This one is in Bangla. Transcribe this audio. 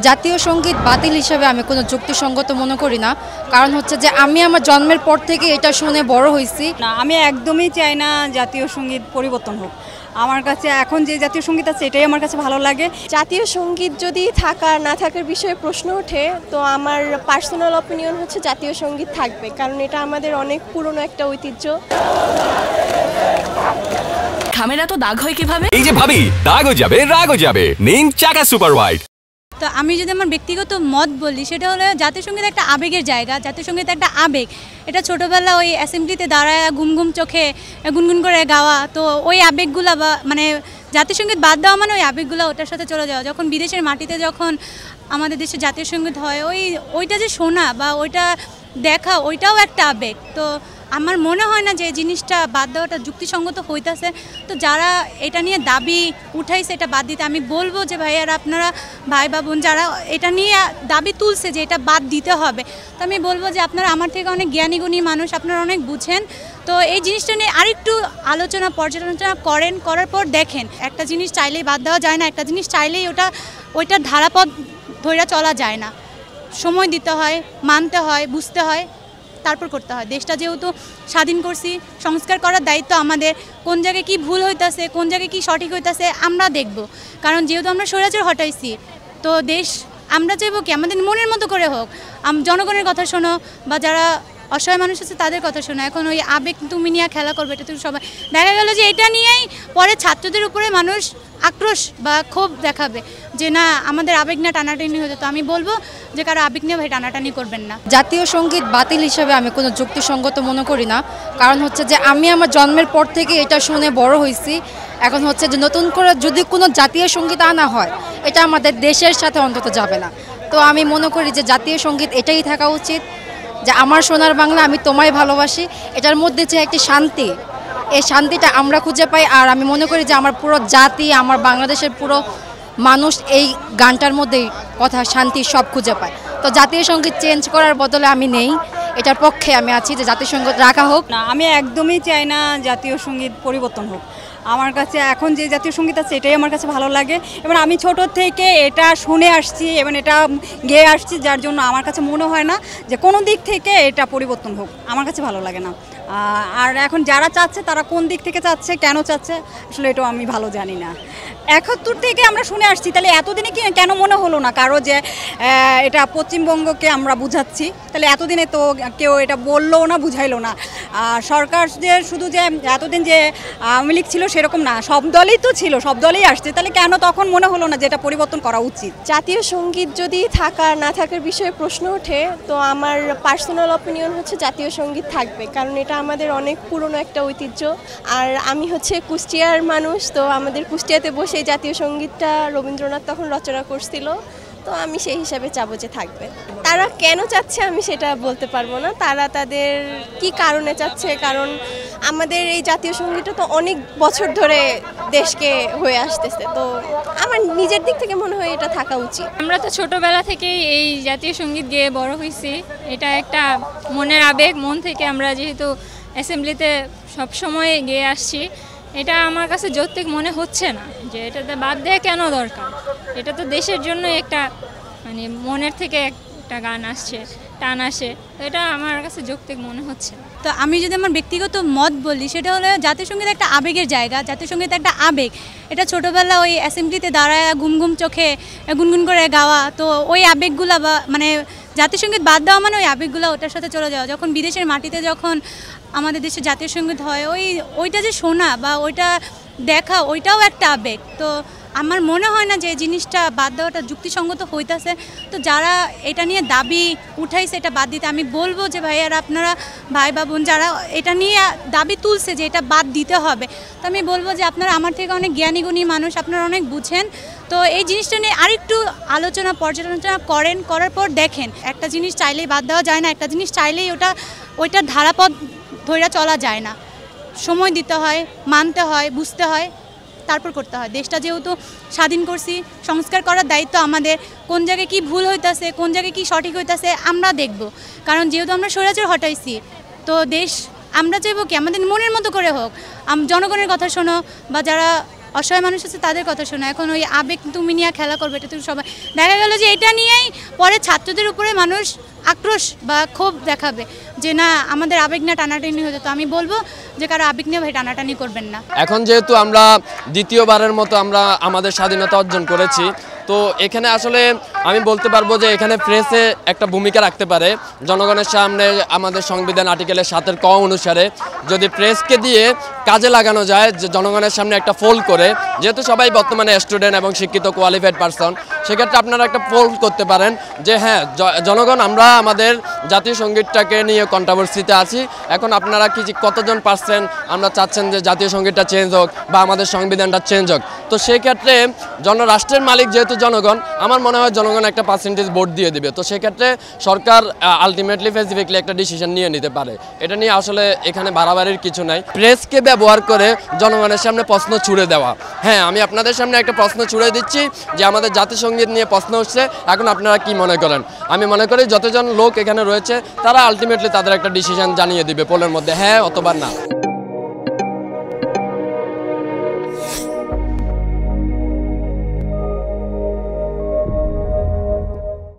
জাতীয় সঙ্গীত বাতিল হিসেবে আমি কোনো যুক্তিসঙ্গত মনে করি না। কারণ হচ্ছে যে আমি আমার জন্মের পর থেকে এটা শুনে বড় হয়েছি। না, আমি একদমই চাই না জাতীয় সঙ্গীত পরিবর্তন হোক। আমার কাছে এখন যে জাতীয় সঙ্গীত আছে এটাই আমার কাছে ভালো লাগে। জাতীয় সঙ্গীত যদি থাকার না থাকার বিষয়ে প্রশ্ন ওঠে, তো আমার পার্সোনাল অপিনিয়ন হচ্ছে জাতীয় সঙ্গীত থাকবে, কারণ এটা আমাদের অনেক পুরনো একটা ঐতিহ্য। খামেরা তো দাগ হয় কিভাবে? এই যে ভাবি, দাগও যাবে রাগও যাবে, নিন চাকা সুপার হোয়াইট। তো আমি যদি আমার ব্যক্তিগত মত বলি, সেটা হলো জাতীয় সঙ্গীত একটা আবেগের জায়গা। জাতীয় সঙ্গীত একটা আবেগ। এটা ছোটোবেলা ওই অ্যাসেম্বলিতে দাঁড়ায় ঘুম ঘুম চোখে গুনগুন করে গাওয়া, তো ওই আবেগগুলা বা মানে জাতীয় সঙ্গীত বাদ দেওয়া মানে ওই আবেগগুলো ওটার সাথে চলে যাওয়া। যখন বিদেশের মাটিতে যখন আমাদের দেশে জাতীয় সঙ্গীত হয়, ওইটা যে শোনা বা ওইটা দেখা, ওইটাও একটা আবেগ। তো আমার মনে হয় না যে এই জিনিসটা বাদ দেওয়াটা যুক্তিসঙ্গত হইতাছে। তো যারা এটা নিয়ে দাবি উঠাইছে এটা বাদ দিতে, আমি বলবো যে ভাইয়ারা, আপনারা ভাই বা বোন যারা এটা নিয়ে দাবি তুলছে যে এটা বাদ দিতে হবে, তো আমি বলবো যে আপনারা আমার থেকে অনেক জ্ঞানী গুণী মানুষ, আপনারা অনেক বুঝেন। তো এই জিনিসটা নিয়ে আরেকটু আলোচনা পর্যালোচনা করার পর দেখেন। একটা জিনিস চাইলেই বাদ দেওয়া যায় না, একটা জিনিস চাইলেই ওইটার ধারাপথ ধরে চলা যায় না। সময় দিতে হয়, মানতে হয়, বুঝতে হয়, তারপর করতে হয়। দেশটা যেহেতু স্বাধীন করছি, সংস্কার করার দায়িত্ব আমাদের। কোন জায়গায় কি ভুল হইতাছে, কোন জায়গায় কি সঠিক হইতাছে আমরা দেখব। কারণ যেহেতু আমরা স্বৈরাচার হটাইছি, তো দেশ আমরা চাইব কি আমাদের মনের মতো করে হোক। জনগণের কথা শোনো, বা যারা অসহায় মানুষ আছে তাদের কথা শোনো। এখন ওই আবেগ তুমি নিয়ে খেলা করবে, এটা তুমি সবাই দেখা গেল যে এটা নিয়েই পরে ছাত্রদের উপরে মানুষ আক্রোশ বা ক্ষোভ দেখাবে যে না, আমাদের আবেগ না টানাটানি হতো। তো আমি বলবো যে কারো আবেগ নিয়ে ভাই টানাটানি করবেন না। জাতীয় সঙ্গীত বাতিল হিসেবে আমি কোনো যুক্তিসঙ্গত মনে করি না। কারণ হচ্ছে যে আমি আমার জন্মের পর থেকে এটা শুনে বড় হয়েছি। এখন হচ্ছে যে নতুন করে যদি কোনো জাতীয় সঙ্গীত আনা হয়, এটা আমাদের দেশের সাথে অন্তত যাবে না। তো আমি মনে করি যে জাতীয় সঙ্গীত এটাই থাকা উচিত, যে আমার সোনার বাংলা আমি তোমায় ভালোবাসি। এটার মধ্যে যে একটি শান্তি, এই শান্তিটা আমরা খুঁজে পাই। আর আমি মনে করি যে আমার পুরো জাতি, আমার বাংলাদেশের পুরো মানুষ এই গানটার মধ্যেই কথা, শান্তি সব খুঁজে পায়। তো জাতীয় সঙ্গীত চেঞ্জ করার বদলে আমি নেই, এটার পক্ষে আমি আছি যে জাতীয় সঙ্গীত রাখা হোক। না, আমি একদমই চাই না জাতীয় সঙ্গীত পরিবর্তন হোক। আমার কাছে এখন যে জাতীয় সঙ্গীত আছে এটাই আমার কাছে ভালো লাগে, এবং আমি ছোট থেকে এটা শুনে আসছি এবং এটা গেয়ে আসছি, যার জন্য আমার কাছে মনে হয় না যে কোনো দিক থেকে এটা পরিবর্তন হোক। আমার কাছে ভালো লাগে না। আর এখন যারা চাচ্ছে তারা কোন দিক থেকে চাচ্ছে, কেন চাচ্ছে, আসলে এটাও আমি ভালো জানি না। 71 থেকে আমরা শুনে আসছি, তাহলে এতদিনে কি কেন মনে হলো না কারো যে এটা পশ্চিমবঙ্গকে আমরা বুঝাচ্ছি? তাহলে এতদিনে তো কেউ এটা বললো না, বুঝাইলো না। সরকার যে শুধু যে এতদিন যে আওয়ামী লীগ ছিল সেরকম না, সব দলই তো ছিল, সব দলই আসছে, তাহলে কেন তখন মনে হলো না যে এটা পরিবর্তন করা উচিত? জাতীয় সঙ্গীত যদি থাকার না থাকার বিষয়ে প্রশ্ন ওঠে, তো আমার পার্সোনাল অপিনিয়ন হচ্ছে জাতীয় সঙ্গীত থাকবে, কারণ এটা আমাদের অনেক পুরনো একটা ঐতিহ্য। আর আমি হচ্ছে কুষ্টিয়ার মানুষ, তো আমাদের কুষ্টিয়াতে বসে এই জাতীয় সঙ্গীতটা রবীন্দ্রনাথ তখন রচনা করছিল। তো আমি সেই হিসাবে চাবো যে থাকবে। তারা কেন চাচ্ছে আমি সেটা বলতে পারবো না, তারা তাদের কি কারণে চাচ্ছে। কারণ আমাদের এই জাতীয় সঙ্গীতটা তো অনেক বছর ধরে দেশকে হয়ে আসতেছে, তো আমার নিজের দিক থেকে মনে হয় এটা থাকা উচিত। আমরা তো ছোটোবেলা থেকেই এই জাতীয় সঙ্গীত গেয়ে বড় হয়েছি। এটা একটা মনের আবেগ, মন থেকে আমরা যেহেতু অ্যাসেম্বলিতে সবসময় গেয়ে আসছি, এটা আমার কাছে যৌক্তিক মনে হচ্ছে না যে এটাতে বাদ দেওয়া কেন দরকার। এটা তো দেশের জন্য একটা মানে মনের থেকে একটা গান আসছে, টান আসে, তো এটা আমার কাছে যৌক্তিক মনে হচ্ছে। তো আমি যদি আমার ব্যক্তিগত মত বলি, সেটা হলো জাতীয় সঙ্গীত একটা আবেগের জায়গা। জাতীয় সঙ্গীত একটা আবেগ। এটা ছোটোবেলা ওই অ্যাসেম্বলিতে দাঁড়ায় ঘুম ঘুম চোখে গুনগুন করে গাওয়া, তো ওই আবেগগুলা বা মানে জাতীয় সঙ্গীত বাদ দেওয়া মানে ওই আবেগগুলো ওটার সাথে চলে যাওয়া। যখন বিদেশের মাটিতে যখন আমাদের দেশে জাতীয় সঙ্গীত হয়, ওইটা যে শোনা বা ওইটা দেখা, ওইটাও একটা আবেগ। তো আমার মনে হয় না যে এই জিনিসটা বাদ দেওয়াটা যুক্তিসঙ্গত হইতাছে। তো যারা এটা নিয়ে দাবি উঠাইছে এটা বাদ দিতে, আমি বলবো যে ভাইয়ারা, আপনারা ভাই বা বোন যারা এটা নিয়ে দাবি তুলছে যে এটা বাদ দিতে হবে, তো আমি বলবো যে আপনারা আমার থেকে অনেক জ্ঞানী গুণী মানুষ, আপনারা অনেক বুঝেন। তো এই জিনিসটা নিয়ে আরেকটু আলোচনা পর্যালোচনা করার পর দেখেন। একটা জিনিস চাইলেই বাদ দেওয়া যায় না, একটা জিনিস চাইলেই ওইটার ধারাপথ ধরে চলা যায় না। সময় দিতে হয়, মানতে হয়, বুঝতে হয়, তারপর করতে হয়। দেশটা যেহেতু স্বাধীন করছি, সংস্কার করার দায়িত্ব আমাদের। কোন জায়গায় কি ভুল হইতাছে, কোন জায়গায় কি সঠিক হইতাছে আমরা দেখব। কারণ যেহেতু আমরা স্বৈরাচার হটাইছি, তো দেশ আমরা চাইব কি আমাদের মনের মতো করে হোক। জনগণের কথা শোনো, বা যারা অসহায় মানুষ আছে তাদের কথা শোনা। এখন ওই আবেগ তুমি নিয়ে খেলা করবে, এটা তো সবাই দেখা গেল যে এটা নিয়েই পরে ছাত্রদের উপরে মানুষ আক্রোশ বা ক্ষোভ দেখাবে যে না আমাদের আবেগ না টানাটানি হয়ে যেত। আমি বলবো যে কারো আবেগ নিয়ে ভাই টানাটানি করবেন না। এখন যেহেতু আমরা দ্বিতীয়বারের মতো আমরা আমাদের স্বাধীনতা অর্জন করেছি, তো এখানে আসলে আমি বলতে পারবো যে এখানে প্রেসে একটা ভূমিকা রাখতে পারে। জনগণের সামনে আমাদের সংবিধান আর্টিকেলের 7 ক অনুসারে যদি প্রেসকে দিয়ে কাজে লাগানো যায়, যে জনগণের সামনে একটা পোল করে, যেহেতু সবাই বর্তমানে স্টুডেন্ট এবং শিক্ষিত কোয়ালিফাইড পারসন, সেক্ষেত্রে আপনারা একটা পোল করতে পারেন যে হ্যাঁ জনগণ আমরা আমাদের জাতীয় সঙ্গীতটাকে নিয়ে কন্ট্রোভার্সিতে আছি, এখন আপনারা কতজন পার্সেন্ট আমরা চাচ্ছেন যে জাতীয় সঙ্গীতটা চেঞ্জ হোক বা আমাদের সংবিধানটা চেঞ্জ হোক। তো সেক্ষেত্রে রাষ্ট্রের মালিক যেহেতু জনগণ, আমার মনে হয় জনগণ একটা পার্সেন্টেজ ভোট দিয়ে দিবে। তো সেক্ষেত্রে সরকার আলটিমেটলি স্পেসিফিকলি একটা ডিসিশন নিয়ে নিতে পারে। এটা নিয়ে আসলে এখানে বাড়াবাড়ির কিছু নাই। প্রেসকে ব্যবহার করে জনগণের সামনে প্রশ্ন ছুড়ে দেওয়া। হ্যাঁ, আমি আপনাদের সামনে একটা প্রশ্ন ছুড়ে দিচ্ছি যে আমাদের জাতীয় সঙ্গীত নিয়ে প্রশ্ন উঠছে, এখন আপনারা কি মনে করেন? আমি মনে করি যতজন লোক এখানে রয়েছে তারা আলটিমেটলি তাদের একটা ডিসিশন জানিয়ে দিবে পোলের মধ্যে হ্যাঁ অথবা না।